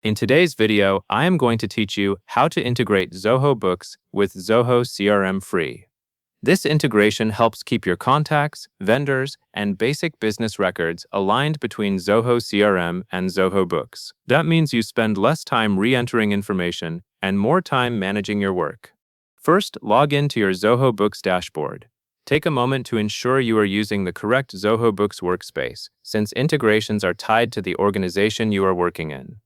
In today's video, I am going to teach you how to integrate Zoho Books with Zoho CRM free. This integration helps keep your contacts, vendors, and basic business records aligned between Zoho CRM and Zoho Books. That means you spend less time re-entering information and more time managing your work. First, log into your Zoho Books dashboard. Take a moment to ensure you are using the correct Zoho Books workspace, since integrations are tied to the organization you are working in.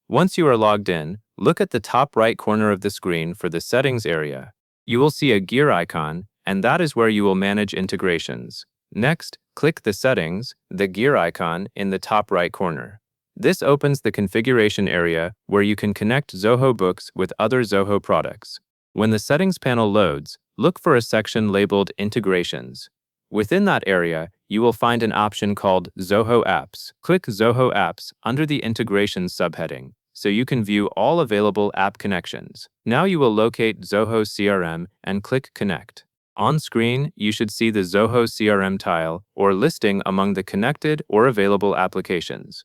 Once you are logged in, look at the top right corner of the screen for the Settings area. You will see a gear icon, and that is where you will manage integrations. Next, click the Settings, the gear icon, in the top right corner. This opens the configuration area where you can connect Zoho Books with other Zoho products. When the Settings panel loads, look for a section labeled Integrations. Within that area, you will find an option called Zoho Apps. Click Zoho Apps under the Integrations subheading, so you can view all available app connections. Now you will locate Zoho CRM and click Connect. On screen, you should see the Zoho CRM tile or listing among the connected or available applications.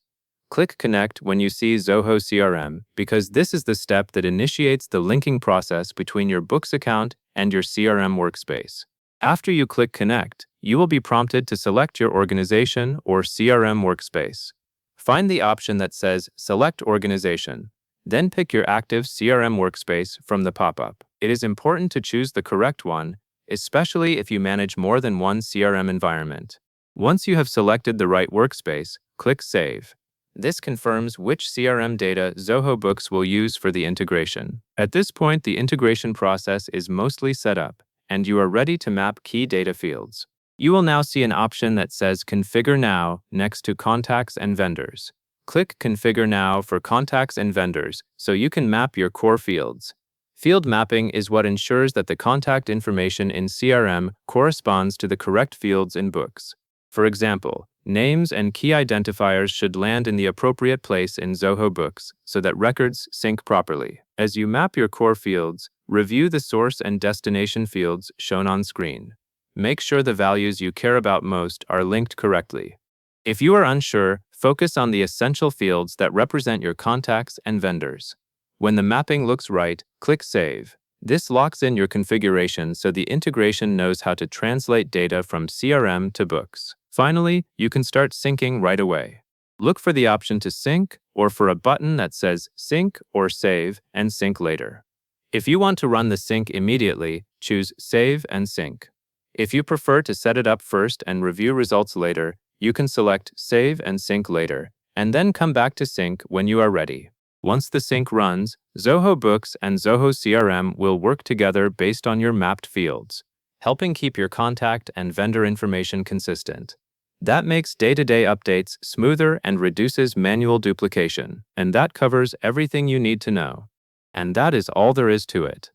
Click Connect when you see Zoho CRM because this is the step that initiates the linking process between your Books account and your CRM workspace. After you click Connect, you will be prompted to select your organization or CRM workspace. Find the option that says Select Organization, then pick your active CRM workspace from the pop-up. It is important to choose the correct one, especially if you manage more than one CRM environment. Once you have selected the right workspace, click Save. This confirms which CRM data Zoho Books will use for the integration. At this point, the integration process is mostly set up, and you are ready to map key data fields. You will now see an option that says Configure Now next to Contacts and Vendors. Click Configure Now for Contacts and Vendors so you can map your core fields. Field mapping is what ensures that the contact information in CRM corresponds to the correct fields in Books. For example, names and key identifiers should land in the appropriate place in Zoho Books so that records sync properly. As you map your core fields, review the source and destination fields shown on screen. Make sure the values you care about most are linked correctly. If you are unsure, focus on the essential fields that represent your contacts and vendors. When the mapping looks right, click Save. This locks in your configuration so the integration knows how to translate data from CRM to Books. Finally, you can start syncing right away. Look for the option to sync or for a button that says Sync or Save and Sync Later. If you want to run the sync immediately, choose Save and Sync. If you prefer to set it up first and review results later, you can select Save and Sync Later, and then come back to sync when you are ready. Once the sync runs, Zoho Books and Zoho CRM will work together based on your mapped fields, helping keep your contact and vendor information consistent. That makes day-to-day updates smoother and reduces manual duplication, and that covers everything you need to know. And that is all there is to it.